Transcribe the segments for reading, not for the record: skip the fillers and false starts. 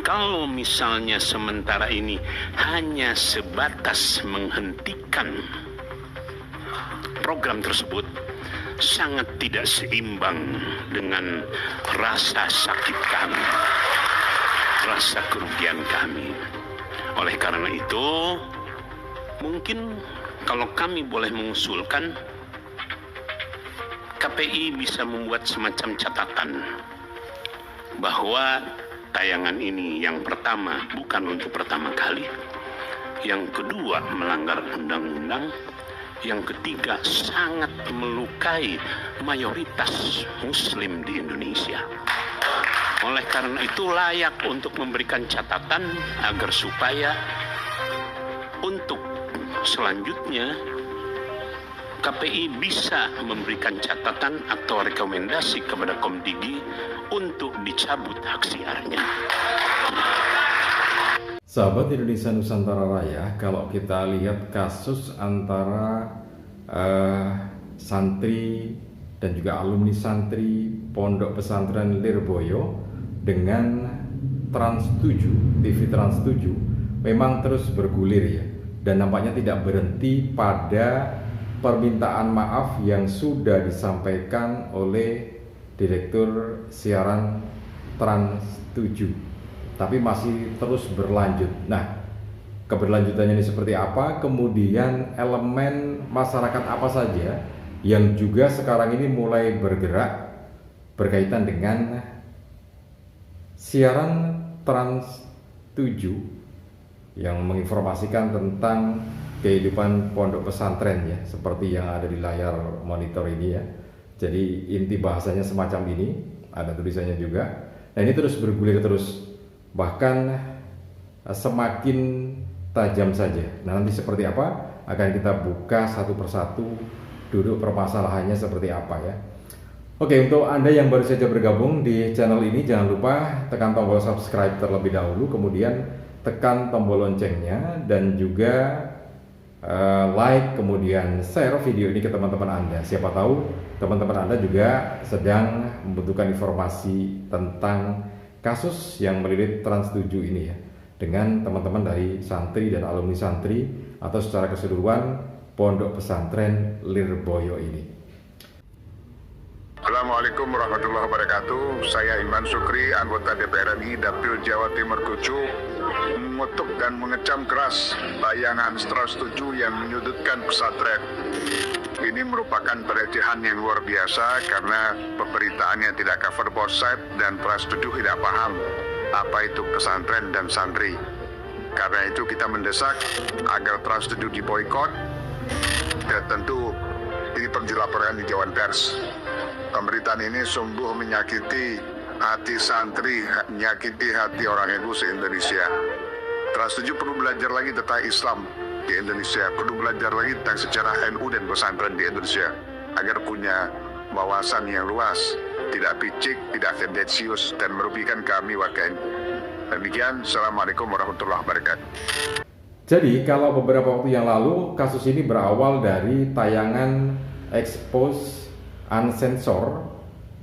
Kalau misalnya sementara ini hanya sebatas menghentikan program tersebut, sangat tidak seimbang dengan rasa sakit kami, rasa kerugian kami. Oleh karena itu, mungkin kalau kami boleh mengusulkan, KPI bisa membuat semacam catatan bahwa tayangan ini yang pertama bukan untuk pertama kali, yang kedua melanggar undang-undang, yang ketiga sangat melukai mayoritas muslim di Indonesia. Oleh karena itu layak untuk memberikan catatan agar supaya untuk selanjutnya KPI bisa memberikan catatan atau rekomendasi kepada Komdigi untuk dicabut hak siarnya. Sahabat Indonesia Nusantara Raya, kalau kita lihat kasus antara santri dan juga alumni santri Pondok Pesantren Lirboyo dengan Trans 7, TV Trans 7 memang terus bergulir ya, dan nampaknya tidak berhenti pada permintaan maaf yang sudah disampaikan oleh Direktur Siaran Trans 7, tapi masih terus berlanjut. Nah, keberlanjutannya ini seperti apa? Kemudian elemen masyarakat apa saja yang juga sekarang ini mulai bergerak berkaitan dengan siaran Trans 7 yang menginformasikan tentang kehidupan pondok pesantren ya, seperti yang ada di layar monitor ini ya. Jadi inti bahasanya semacam ini, ada tulisannya juga. Nah, ini terus bergulir terus, bahkan semakin tajam saja. Nah, nanti seperti apa akan kita buka satu persatu, duduk permasalahannya seperti apa ya. Oke, untuk Anda yang baru saja bergabung di channel ini, jangan lupa tekan tombol subscribe terlebih dahulu, kemudian tekan tombol loncengnya, dan juga like, kemudian share video ini ke teman-teman Anda. Siapa tahu teman-teman Anda juga sedang membutuhkan informasi tentang kasus yang melilit Trans 7 ini ya, dengan teman-teman dari santri dan alumni santri atau secara keseluruhan Pondok Pesantren Lirboyo ini. Assalamualaikum warahmatullahi wabarakatuh. Saya Iman Sukri, anggota DPR RI Dapil Jawa Timur Kucu, mengutuk dan mengecam keras tayangan Trans 7 yang menyudutkan pesantren. Ini merupakan pelecehan yang luar biasa karena pemberitaannya tidak cover both side dan Trans 7 tidak paham apa itu pesantren dan santri. Karena itu kita mendesak agar Trans 7 diboikot, dan tentu ini perlu dilaporkan di Dewan Pers. Pemberitaan ini sungguh menyakiti hati santri, menyakiti hati orang NU se-Indonesia. Trans 7 perlu belajar lagi tentang Islam di Indonesia, perlu belajar lagi tentang sejarah NU dan pesantren di Indonesia, agar punya wawasan yang luas, tidak picik, tidak tendensius, dan merugikan kami warga NU. Demikian, Assalamualaikum warahmatullahi wabarakatuh. Jadi kalau beberapa waktu yang lalu kasus ini berawal dari tayangan expose unsensor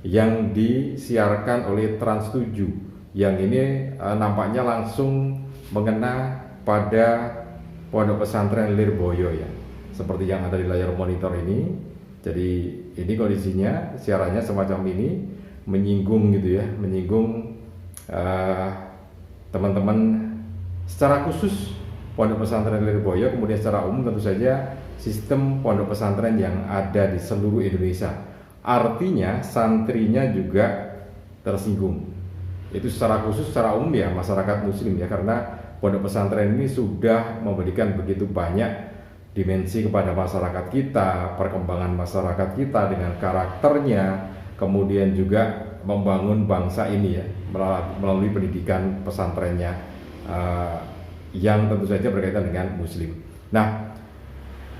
yang disiarkan oleh Trans 7, yang ini nampaknya langsung mengena pada Pondok Pesantren Lirboyo ya, seperti yang ada di layar monitor ini. Jadi ini kondisinya, siarannya semacam ini, menyinggung gitu ya, menyinggung teman-teman secara khusus Pondok Pesantren Lirboyo, kemudian secara umum tentu saja sistem pondok pesantren yang ada di seluruh Indonesia. Artinya santrinya juga tersinggung. Itu secara khusus, secara umum ya masyarakat muslim ya, karena pondok pesantren ini sudah memberikan begitu banyak dimensi kepada masyarakat kita, perkembangan masyarakat kita dengan karakternya, kemudian juga membangun bangsa ini ya melalui pendidikan pesantrennya yang tentu saja berkaitan dengan muslim. Nah,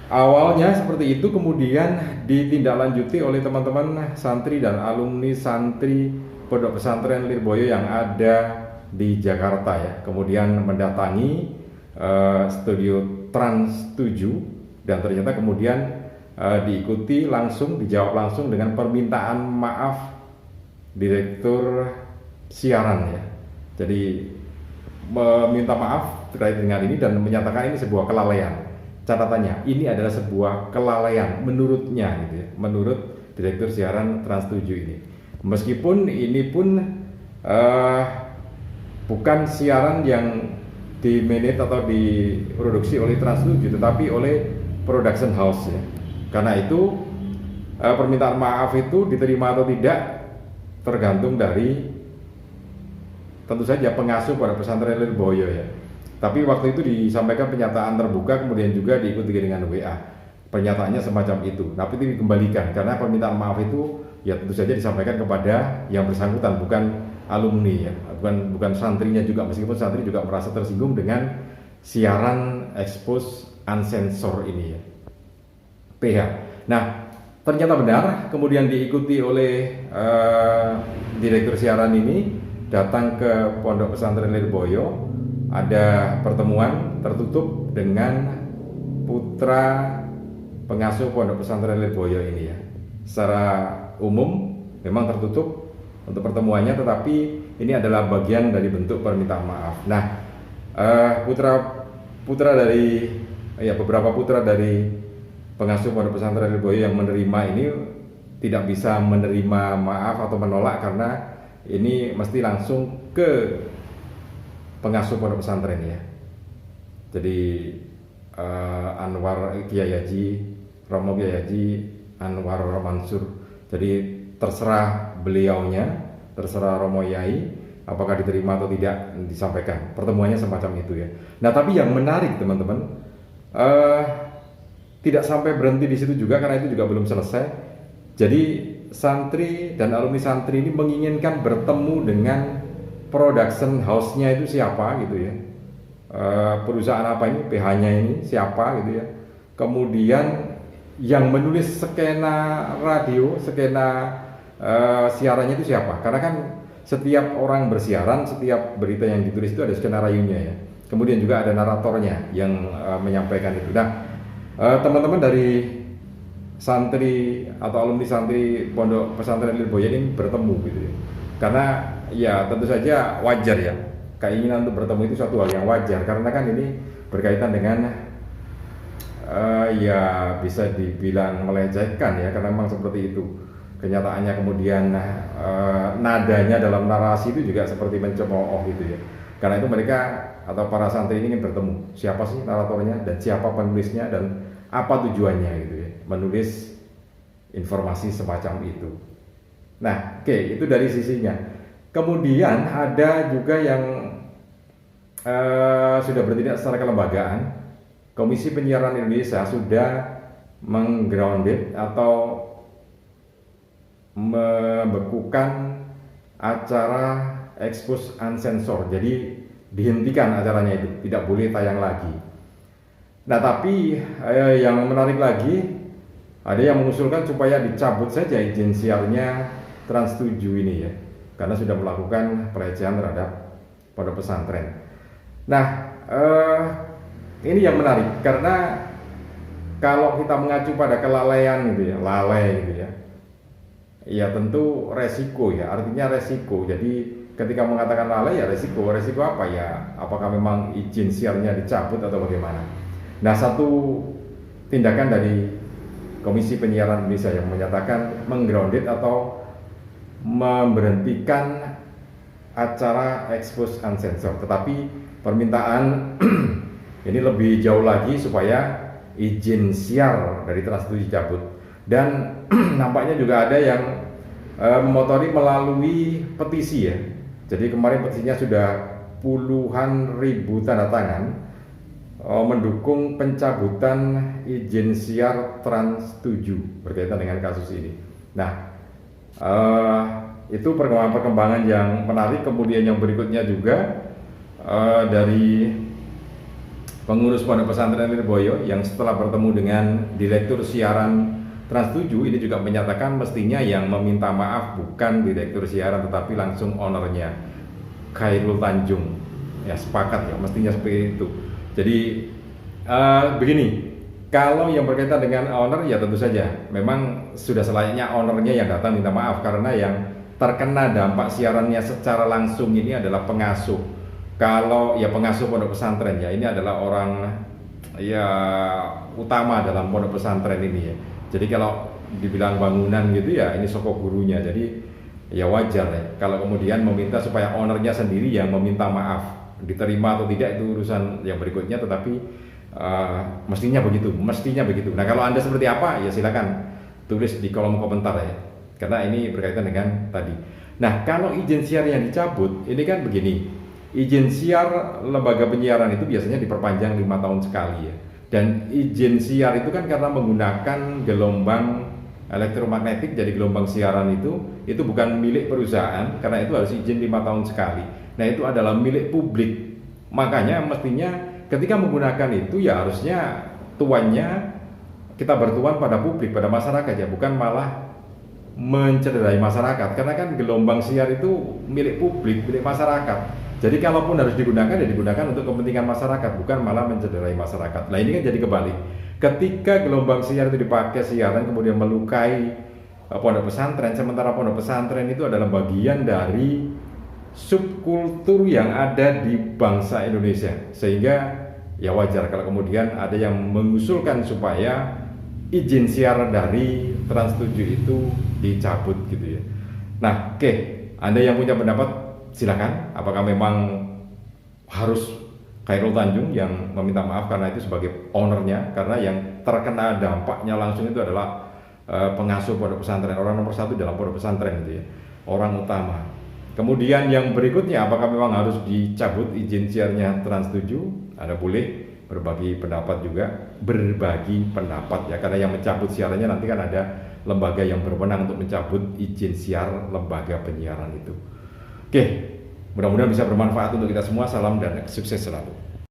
awalnya seperti itu, kemudian ditindaklanjuti oleh teman-teman santri dan alumni santri Pondok Pesantren Lirboyo yang ada di Jakarta ya, kemudian mendatangi studio Trans 7, dan ternyata kemudian diikuti langsung, dijawab langsung dengan permintaan maaf Direktur Siaran ya. Jadi meminta maaf terkait dengan ini dan menyatakan ini sebuah kelalaian. Catatannya, ini adalah sebuah kelalaian menurutnya, gitu ya, menurut Direktur Siaran Trans 7 ini. Meskipun ini pun bukan siaran yang di-manage atau diproduksi oleh Trans 7, tetapi oleh production house ya. Karena itu permintaan maaf itu diterima atau tidak tergantung dari tentu saja pengasuh pada pesantren Lirboyo ya. Tapi waktu itu disampaikan pernyataan terbuka, kemudian juga diikuti dengan WA. Pernyataannya semacam itu. Tapi itu dikembalikan karena permintaan maaf itu ya tentu saja disampaikan kepada yang bersangkutan, bukan alumni ya, bukan santrinya juga. Meskipun santri juga merasa tersinggung dengan siaran expose unsensor ini ya. PH. Nah, ternyata benar, kemudian diikuti oleh direktur siaran ini datang ke Pondok Pesantren Lirboyo. Ada pertemuan tertutup dengan putra pengasuh Pondok Pesantren Lirboyo ini ya. Secara umum memang tertutup untuk pertemuannya, tetapi ini adalah bagian dari bentuk permintaan maaf. Nah, beberapa putra dari pengasuh Pondok Pesantren Lirboyo yang menerima ini tidak bisa menerima maaf atau menolak karena ini mesti langsung ke pengasuh pondok pesantren ya. Jadi Anwar Kiai Haji Romo Kiai Haji Anwar Mansur. Jadi terserah beliaunya, terserah Romo Yai apakah diterima atau tidak disampaikan. Pertemuannya semacam itu ya. Nah, tapi yang menarik teman-teman, tidak sampai berhenti di situ juga karena itu juga belum selesai. Jadi santri dan alumni santri ini menginginkan bertemu dengan production house-nya itu siapa gitu ya, perusahaan apa ini, PH-nya ini siapa gitu ya, kemudian yang menulis skena radio, skena siarannya itu siapa, karena kan setiap orang bersiaran, setiap berita yang ditulis itu ada skenarionya ya, kemudian juga ada naratornya yang menyampaikan itu. Nah, teman-teman dari santri atau alumni santri Pondok Pesantren Lirboyo ini bertemu gitu ya. Karena ya tentu saja wajar ya, keinginan untuk bertemu itu suatu hal yang wajar karena kan ini berkaitan dengan ya bisa dibilang melecehkan ya, karena memang seperti itu kenyataannya. Kemudian nadanya dalam narasi itu juga seperti mencemooh gitu ya. Karena itu mereka atau para santri ini ingin bertemu siapa sih naratornya dan siapa penulisnya dan apa tujuannya gitu ya, menulis informasi semacam itu. Nah, oke, itu dari sisinya. Kemudian ada juga yang sudah bertindak secara kelembagaan. Komisi Penyiaran Indonesia sudah menggrounded atau membekukan acara expose unsensor. Jadi dihentikan acaranya itu, tidak boleh tayang lagi. Nah, tapi yang menarik lagi, ada yang mengusulkan supaya dicabut saja izin siarnya Trans 7 ini ya, karena sudah melakukan pelecehan terhadap pondok pesantren. Nah, ini yang menarik karena kalau kita mengacu pada kelalaian gitu ya, lalai gitu ya, ya tentu resiko ya, artinya resiko. Jadi ketika mengatakan lalai ya resiko apa ya? Apakah memang izin siarnya dicabut atau bagaimana? Nah, satu tindakan dari Komisi Penyiaran Indonesia yang menyatakan menggrounded atau memberhentikan acara expose unsensor, tetapi permintaan ini lebih jauh lagi supaya izin siar dari Trans 7 dicabut. Dan nampaknya juga ada yang memotori melalui petisi ya. Jadi kemarin petisinya sudah puluhan ribu tanda tangan mendukung pencabutan izin siar Trans 7 berkaitan dengan kasus ini. Nah, itu perkembangan yang menarik. Kemudian yang berikutnya juga dari pengurus Pondok Pesantren Lirboyo yang setelah bertemu dengan Direktur Siaran Trans 7 ini juga menyatakan mestinya yang meminta maaf bukan Direktur Siaran tetapi langsung ownernya, Khairul Tanjung. Ya, sepakat ya, mestinya seperti itu. Jadi begini, kalau yang berkaitan dengan owner ya tentu saja memang sudah selayaknya ownernya yang datang minta maaf, karena yang terkena dampak siarannya secara langsung ini adalah pengasuh Kalau ya pengasuh pondok pesantren ya, ini adalah orang ya utama dalam pondok pesantren ini ya. Jadi kalau dibilang bangunan gitu ya, ini sokok gurunya. Jadi ya wajar ya kalau kemudian meminta supaya ownernya sendiri yang meminta maaf. Diterima atau tidak itu urusan yang berikutnya, tetapi mestinya begitu. Nah, kalau Anda seperti apa ya silakan tulis di kolom komentar ya, karena ini berkaitan dengan tadi. Nah, kalau izin siar yang dicabut, ini kan begini, izin siar lembaga penyiaran itu biasanya diperpanjang 5 tahun sekali ya. Dan izin siar itu kan karena menggunakan gelombang elektromagnetik, jadi gelombang siaran itu bukan milik perusahaan, karena itu harus izin 5 tahun sekali. Nah, itu adalah milik publik. Makanya mestinya ketika menggunakan itu ya harusnya tuannya kita bertuan pada publik, pada masyarakat ya, bukan malah mencederai masyarakat, karena kan gelombang siar itu milik publik, milik masyarakat. Jadi kalaupun harus digunakan ya digunakan untuk kepentingan masyarakat, bukan malah mencederai masyarakat. Nah, ini kan jadi kebalik. Ketika gelombang siar itu dipakai siaran kemudian melukai pondok pesantren, sementara pondok pesantren itu adalah bagian dari subkultur yang ada di bangsa Indonesia, sehingga ya wajar kalau kemudian ada yang mengusulkan supaya izin siar dari Trans 7 itu dicabut gitu ya. Nah, oke, Anda yang punya pendapat silakan. Apakah memang harus Khairul Tanjung yang meminta maaf karena itu sebagai ownernya, karena yang terkena dampaknya langsung itu adalah pengasuh pondok pesantren, orang nomor 1 dalam pondok pesantren gitu ya, orang utama. Kemudian yang berikutnya, apakah memang harus dicabut izin siarnya Trans 7? Anda boleh berbagi pendapat juga, berbagi pendapat ya, karena yang mencabut siarannya nanti kan ada lembaga yang berwenang untuk mencabut izin siar lembaga penyiaran itu. Oke, mudah-mudahan bisa bermanfaat untuk kita semua. Salam dan sukses selalu.